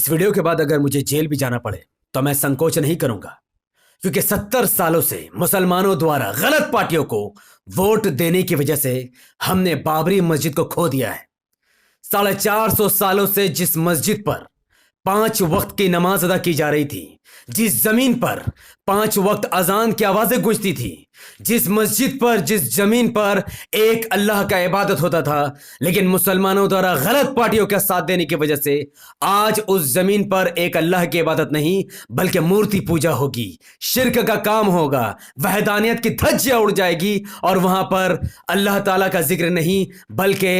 इस वीडियो के बाद अगर मुझे जेल भी जाना पड़े तो मैं संकोच नहीं करूंगा, क्योंकि 70 सालों से मुसलमानों द्वारा गलत पार्टियों को वोट देने की वजह से हमने बाबरी मस्जिद को खो दिया है। 450 सालों से जिस मस्जिद पर 5 वक्त की नमाज अदा की जा रही थी, जिस जमीन पर 5 वक्त अजान की आवाजें गूंजती थी, जिस मस्जिद पर, जिस जमीन पर एक अल्लाह का इबादत होता था, लेकिन मुसलमानों द्वारा गलत पार्टियों का साथ देने की वजह से आज उस जमीन पर एक अल्लाह की इबादत नहीं बल्कि मूर्ति पूजा होगी, शिर्क का काम होगा, वहदानियत की धज्जियां उड़ जाएगी और वहां पर अल्लाह ताला का जिक्र नहीं बल्कि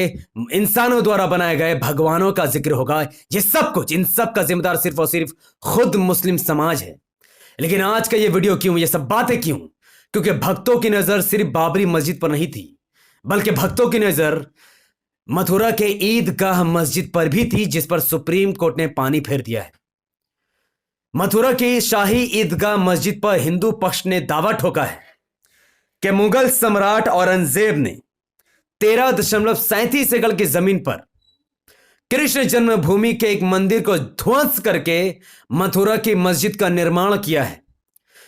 इंसानों द्वारा बनाए गए भगवानों का जिक्र होगा। ये सब कुछ, इन सब का जिम्मेदार सिर्फ और सिर्फ खुद मुस्लिम समाज है। लेकिन आज का ये वीडियो क्यों, ये सब बातें क्यों? क्योंकि भक्तों की नजर सिर्फ बाबरी मस्जिद पर नहीं थी, बल्कि भक्तों की नजर मथुरा के ईदगाह मस्जिद पर भी थी, जिस पर सुप्रीम कोर्ट ने पानी फेर दिया है। मथुरा की शाही ईदगाह मस्जिद पर हिंदू पक्ष ने दावा ठोका है कि मुगल सम्राट औरंगजेब ने 13.37 एकड़ की जमीन पर कृष्ण जन्मभूमि के एक मंदिर को ध्वंस करके मथुरा की मस्जिद का निर्माण किया है,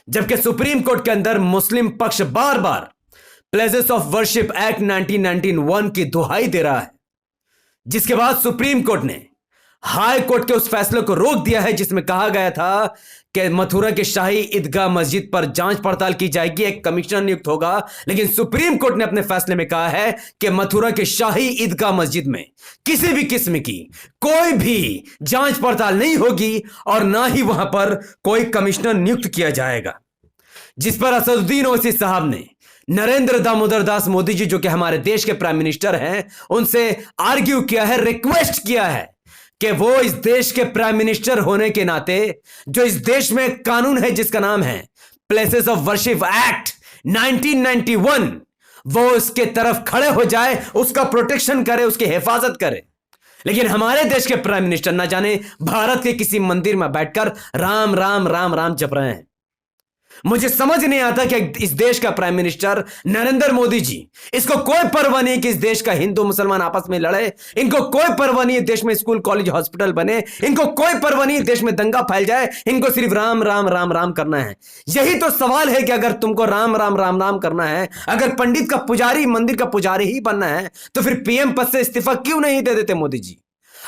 जबकि सुप्रीम कोर्ट के अंदर मुस्लिम पक्ष बार बार प्लेसेस ऑफ वर्शिप एक्ट 1991 की दुहाई दे रहा है, जिसके बाद सुप्रीम कोर्ट ने हाई कोर्ट के उस फैसले को रोक दिया है जिसमें कहा गया था कि मथुरा के शाही ईदगाह मस्जिद पर जांच पड़ताल की जाएगी, एक कमिश्नर नियुक्त होगा। लेकिन सुप्रीम कोर्ट ने अपने फैसले में कहा है कि मथुरा के शाही ईदगाह मस्जिद में किसी भी किस्म की कोई भी जांच पड़ताल नहीं होगी और ना ही वहां पर कोई कमिश्नर नियुक्त किया जाएगा, जिस पर असदुद्दीन ओवैसी साहब ने नरेंद्र दामोदर दास मोदी जी, जो कि हमारे देश के प्राइम मिनिस्टर हैं, उनसे आर्ग्यू किया है, रिक्वेस्ट किया है कि वो इस देश के प्राइम मिनिस्टर होने के नाते, जो इस देश में कानून है जिसका नाम है प्लेसेस ऑफ वर्शिप एक्ट 1991, वो उसके तरफ खड़े हो जाए, उसका प्रोटेक्शन करे, उसकी हिफाजत करे। लेकिन हमारे देश के प्राइम मिनिस्टर ना जाने भारत के किसी मंदिर में बैठकर राम राम राम राम जप रहे हैं। मुझे समझ नहीं आता कि इस देश का प्राइम मिनिस्टर नरेंद्र मोदी जी, इसको कोई परवाह नहीं कि इस देश का हिंदू मुसलमान आपस में लड़े, इनको कोई परवाह नहीं देश में स्कूल कॉलेज हॉस्पिटल बने, इनको कोई परवाह नहीं देश में दंगा फैल जाए, इनको सिर्फ राम राम राम राम करना है। यही तो सवाल है कि अगर तुमको राम राम राम राम करना है, अगर पंडित का पुजारी, मंदिर का पुजारी ही बनना है, तो फिर पीएम पद से इस्तीफा क्यों नहीं दे देते मोदी जी?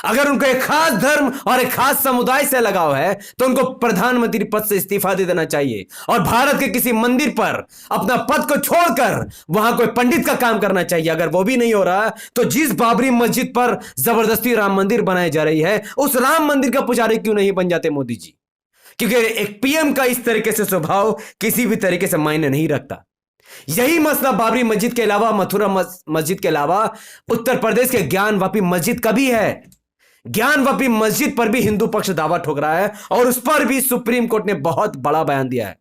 अगर उनको एक खास धर्म और एक खास समुदाय से लगाव है तो उनको प्रधानमंत्री पद से इस्तीफा दे देना चाहिए और भारत के किसी मंदिर पर अपना पद को छोड़कर वहां कोई पंडित का काम करना चाहिए। अगर वो भी नहीं हो रहा तो जिस बाबरी मस्जिद पर जबरदस्ती राम मंदिर बनाई जा रही है, उस राम मंदिर का पुजारी क्यों नहीं बन जाते मोदी जी? क्योंकि एक पीएम का इस तरीके से स्वभाव किसी भी तरीके से मायने नहीं रखता। यही मसला बाबरी मस्जिद के अलावा, मथुरा मस्जिद के अलावा उत्तर प्रदेश के ज्ञानवापी मस्जिद का भी है। ज्ञानवापी मस्जिद पर भी हिंदू पक्ष दावा ठोक रहा है और उस पर भी सुप्रीम कोर्ट ने बहुत बड़ा बयान दिया है।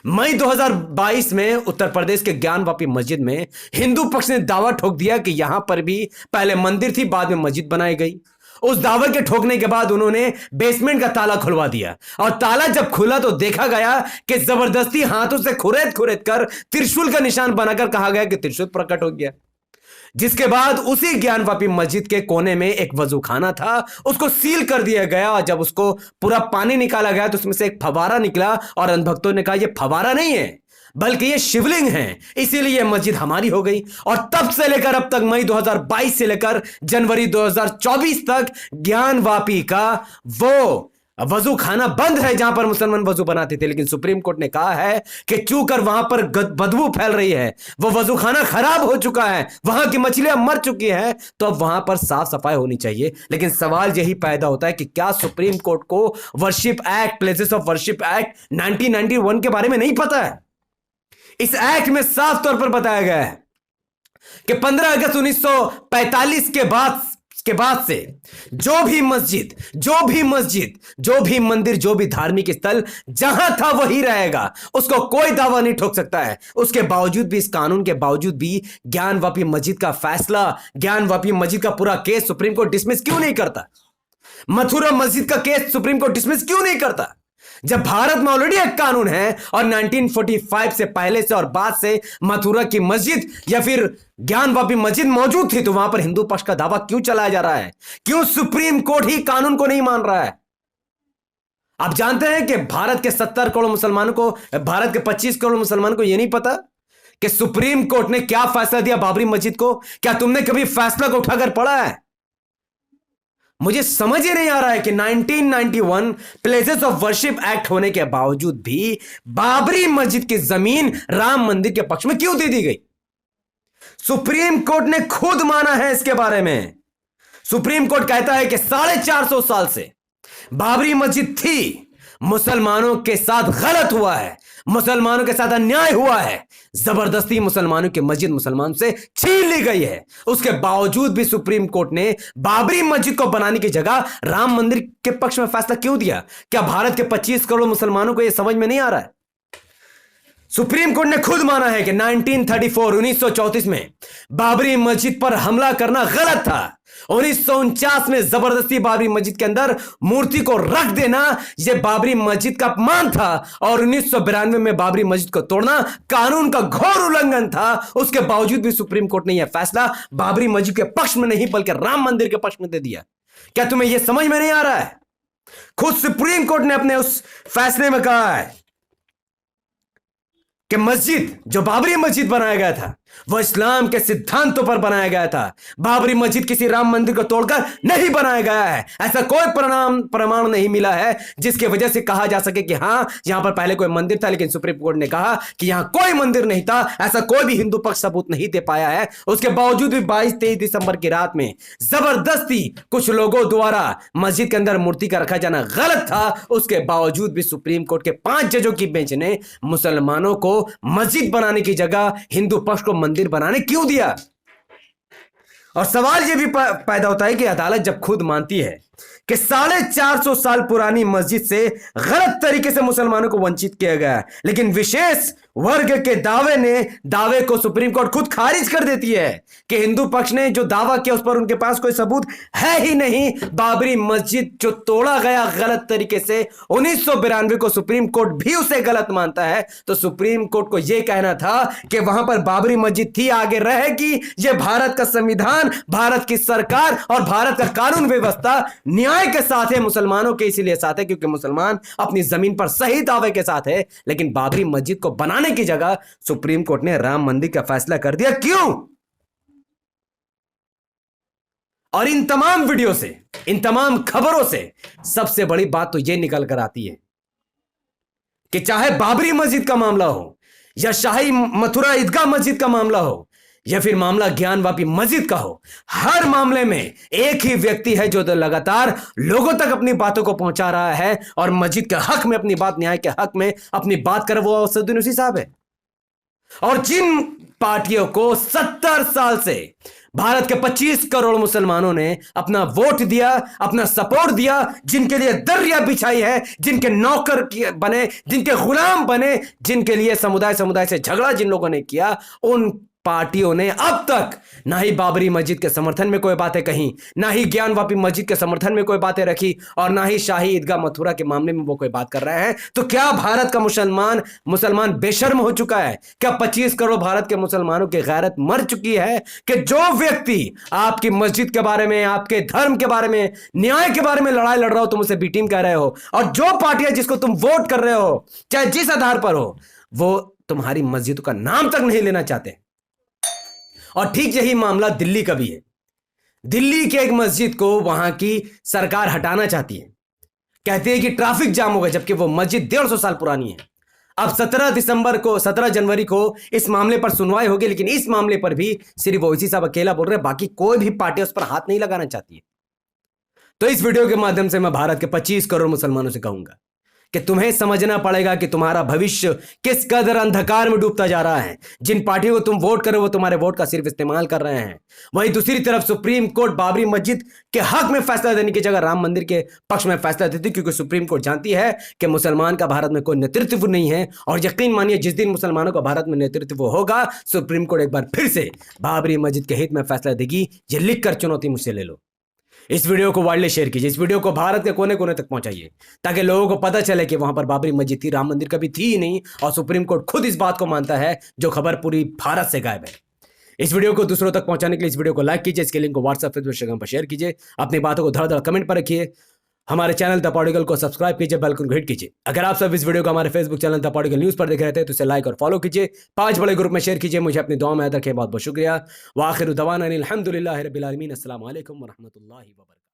मई 2022 में उत्तर प्रदेश के ज्ञानवापी मस्जिद में हिंदू पक्ष ने दावा ठोक दिया कि यहां पर भी पहले मंदिर थी, बाद में मस्जिद बनाई गई। उस दावे के ठोकने के बाद उन्होंने बेसमेंट का ताला खुलवा दिया और ताला जब खुला तो देखा गया कि जबरदस्ती हाथों से खुरेद खुरेद कर त्रिशूल का निशान बनाकर कहा गया कि त्रिशूल प्रकट हो गया। जिसके बाद उसी ज्ञानवापी मस्जिद के कोने में एक वजूखाना था, उसको सील कर दिया गया और जब उसको पूरा पानी निकाला गया तो उसमें से एक फवारा निकला और अंधभक्तों ने कहा यह फवारा नहीं है बल्कि ये शिवलिंग है, इसीलिए यह मस्जिद हमारी हो गई। और तब से लेकर अब तक, मई 2022 से लेकर जनवरी 2024 तक ज्ञानवापी का वो वजू खाना बंद है जहां पर मुसलमान वजू बनाते थे। लेकिन सुप्रीम कोर्ट ने कहा है कि चूंकि वहां पर बदबू फैल रही है, वो वजू खाना खराब हो चुका है, वहां की मछलियां मर चुकी हैं, तो अब वहां पर साफ सफाई होनी चाहिए। लेकिन सवाल यही पैदा होता है कि क्या सुप्रीम कोर्ट को worship act, places of worship act 1991 के बारे में नहीं पता है? इस एक्ट में साफ तौर पर बताया गया है कि 15 अगस्त 1945 के बाद से जो भी मस्जिद, जो भी मंदिर, जो भी धार्मिक स्थल जहां था वही रहेगा, उसको कोई दावा नहीं ठोक सकता है। उसके बावजूद भी, इस कानून के बावजूद भी ज्ञानवापी मस्जिद का फैसला, ज्ञानवापी मस्जिद का पूरा केस सुप्रीम कोर्ट डिसमिस क्यों नहीं करता? मथुरा मस्जिद का केस सुप्रीम कोर्ट डिसमिस क्यों नहीं करता? जब भारत में ऑलरेडी एक कानून है और 1945 से पहले से और बाद से मथुरा की मस्जिद या फिर ज्ञानवापी मस्जिद मौजूद थी, तो वहां पर हिंदू पक्ष का दावा क्यों चलाया जा रहा है? क्यों सुप्रीम कोर्ट ही कानून को नहीं मान रहा है? आप जानते हैं कि भारत के 70 करोड़ मुसलमानों को, भारत के 25 करोड़ मुसलमानों को यह नहीं पता कि सुप्रीम कोर्ट ने क्या फैसला दिया बाबरी मस्जिद को। क्या तुमने कभी फैसला को उठाकर पढ़ा है? मुझे समझ ही नहीं आ रहा है कि 1991 प्लेसेस ऑफ वर्शिप एक्ट होने के बावजूद भी बाबरी मस्जिद की जमीन राम मंदिर के पक्ष में क्यों दे दी गई। सुप्रीम कोर्ट ने खुद माना है इसके बारे में। सुप्रीम कोर्ट कहता है कि 450 साल से बाबरी मस्जिद थी, मुसलमानों के साथ गलत हुआ है, मुसलमानों के साथ अन्याय हुआ है, जबरदस्ती मुसलमानों की मस्जिद मुसलमान से छीन ली गई है। उसके बावजूद भी सुप्रीम कोर्ट ने बाबरी मस्जिद को बनाने की जगह राम मंदिर के पक्ष में फैसला क्यों दिया? क्या भारत के 25 करोड़ मुसलमानों को यह समझ में नहीं आ रहा है? सुप्रीम कोर्ट ने खुद माना है कि 1934 में बाबरी मस्जिद पर हमला करना गलत था। 1949 में जबरदस्ती बाबरी मस्जिद के अंदर मूर्ति को रख देना यह बाबरी मस्जिद का अपमान था, और 1992 में बाबरी मस्जिद को तोड़ना कानून का घोर उल्लंघन था। उसके बावजूद भी सुप्रीम कोर्ट ने यह फैसला बाबरी मस्जिद के पक्ष में नहीं बल्कि राम मंदिर के पक्ष में दे दिया। क्या तुम्हें यह समझ में नहीं आ रहा है? खुद सुप्रीम कोर्ट ने अपने उस फैसले में कहा है कि मस्जिद, जो बाबरी मस्जिद बनाया गया था, वह इस्लाम के सिद्धांतों पर बनाया गया था। बाबरी मस्जिद किसी राम मंदिर को तोड़कर नहीं बनाया गया है। ऐसा कोई प्रमाण नहीं मिला है जिसकी वजह से कहा जा सके कि हां यहां पर पहले कोई मंदिर था, लेकिन सुप्रीम कोर्ट ने कहा कि यहां कोई मंदिर नहीं था। ऐसा कोई भी हिंदू पक्ष सबूत नहीं दे पाया है। उसके बावजूद भी 22-23 दिसंबर की रात में जबरदस्ती कुछ लोगों द्वारा मस्जिद के अंदर मूर्ति का रखा जाना गलत था। उसके बावजूद भी सुप्रीम कोर्ट के 5 जजों की बेंच ने मुसलमानों को मस्जिद बनाने की जगह हिंदू पक्ष को मंदिर बनाने क्यों दिया? और सवाल यह भी पैदा होता है कि अदालत जब खुद मानती है कि 450 साल पुरानी मस्जिद से गलत तरीके से मुसलमानों को वंचित किया गया है, लेकिन विशेष वर्ग के दावे को सुप्रीम कोर्ट खुद खारिज कर देती है कि हिंदू पक्ष ने जो दावा किया उस पर उनके पास कोई सबूत है ही नहीं। बाबरी मस्जिद जो तोड़ा गया गलत तरीके से 1992 को सुप्रीम कोर्ट भी उसे गलत मानता है। तो सुप्रीम कोर्ट को यह कहना था कि वहां पर बाबरी मस्जिद थी, आगे रहेगी। यह भारत का संविधान, भारत की सरकार और भारत का कानून व्यवस्था न्याय के साथ है, मुसलमानों के इसीलिए साथ है क्योंकि मुसलमान अपनी जमीन पर सही दावे के साथ है। लेकिन बाबरी मस्जिद को बनाने की जगह सुप्रीम कोर्ट ने राम मंदिर का फैसला कर दिया। क्यों? और इन तमाम वीडियो से, इन तमाम खबरों से सबसे बड़ी बात तो यह निकल कर आती है कि चाहे बाबरी मस्जिद का मामला हो या शाही मथुरा ईदगाह मस्जिद का मामला हो या फिर मामला ज्ञानवापी मस्जिद का हो, हर मामले में एक ही व्यक्ति है जो लगातार लोगों तक अपनी बातों को पहुंचा रहा है और मस्जिद के हक में अपनी बात, न्याय के हक में अपनी बात कर, वो असदुद्दीन ओवैसी साहब है। और जिन पार्टियों को 70 साल से भारत के 25 करोड़ मुसलमानों ने अपना वोट दिया, अपना सपोर्ट दिया, जिनके लिए दरिया बिछाई है, जिनके नौकर बने, जिनके गुलाम बने, जिनके लिए समुदाय से झगड़ा जिन लोगों ने किया, उन पार्टियों ने अब तक ना ही बाबरी मस्जिद के समर्थन में कोई बातें कही, ना ही ज्ञानवापी मस्जिद के समर्थन में कोई बातें रखी, और ना ही शाही ईदगाह मथुरा के मामले में वो कोई बात कर रहे हैं। तो क्या भारत का मुसलमान बेशर्म हो चुका है? क्या 25 करोड़ भारत के मुसलमानों की गैरत मर चुकी है कि जो व्यक्ति आपकी मस्जिद के बारे में, आपके धर्म के बारे में, न्याय के बारे में लड़ाई लड़ रहा हो, तुम उसे बी टीम कह रहे हो, और जो पार्टियां जिसको तुम वोट कर रहे हो, चाहे जिस आधार पर हो, वो तुम्हारी मस्जिद का नाम तक नहीं लेना चाहते। और ठीक यही मामला दिल्ली का भी है। दिल्ली के एक मस्जिद को वहां की सरकार हटाना चाहती है, कहती है कि ट्रैफिक जाम होगा, जबकि वो मस्जिद 150 साल पुरानी है। अब 17 जनवरी को इस मामले पर सुनवाई होगी, लेकिन इस मामले पर भी सिर्फ ओवैसी साहब अकेला बोल रहे हैं, बाकी कोई भी पार्टी उस पर हाथ नहीं लगाना चाहती है। तो इस वीडियो के माध्यम से मैं भारत के 25 करोड़ मुसलमानों से कहूंगा कि तुम्हें समझना पड़ेगा कि तुम्हारा भविष्य किस कदर अंधकार में डूबता जा रहा है। जिन पार्टियों को तुम वोट करो वो तुम्हारे वोट का सिर्फ इस्तेमाल कर रहे हैं। वहीं दूसरी तरफ सुप्रीम कोर्ट बाबरी मस्जिद के हक में फैसला देने की जगह राम मंदिर के पक्ष में फैसला देती, क्योंकि सुप्रीम कोर्ट जानती है कि मुसलमान का भारत में कोई नेतृत्व नहीं है। और यकीन मानिए, जिस दिन मुसलमानों का भारत में नेतृत्व होगा, सुप्रीम कोर्ट एक बार फिर से बाबरी मस्जिद के हित में फैसला देगी। यह लिखकर चुनौती मुझसे ले लो। इस वीडियो को वाइडली शेयर कीजिए, इस वीडियो को भारत के कोने कोने तक पहुंचाइए, ताकि लोगों को पता चले कि वहां पर बाबरी मस्जिद थी, राम मंदिर कभी थी ही नहीं, और सुप्रीम कोर्ट खुद इस बात को मानता है, जो खबर पूरी भारत से गायब है। इस वीडियो को दूसरों तक पहुंचाने के लिए इस वीडियो को लाइक कीजिए, इसके लिंक को व्हाट्सएप, फेसबुक, इंस्टाग्राम पर शेयर कीजिए, अपनी बातों को धड़ धड़ कमेंट पर रखिए। हमारे चैनल द पॉडिगल को सब्सक्राइब कीजिए, बेल आइकन को हिट कीजिए। अगर आप सब इस वीडियो को हमारे फेसबुक चैनल द पॉडिगल न्यूज पर देख रहे थे तो इसे लाइक और फॉलो कीजिए, 5 बड़े ग्रुप में शेयर कीजिए। मुझे अपनी दुआ में याद रखें। बहुत बहुत शुक्रिया। व आखिर दवाना अनिल हम्दुलिल्लाहि रब्बिल आलमीन। अस्सलाम वालेकुम व रहमतुल्लाहि व बरकातहू।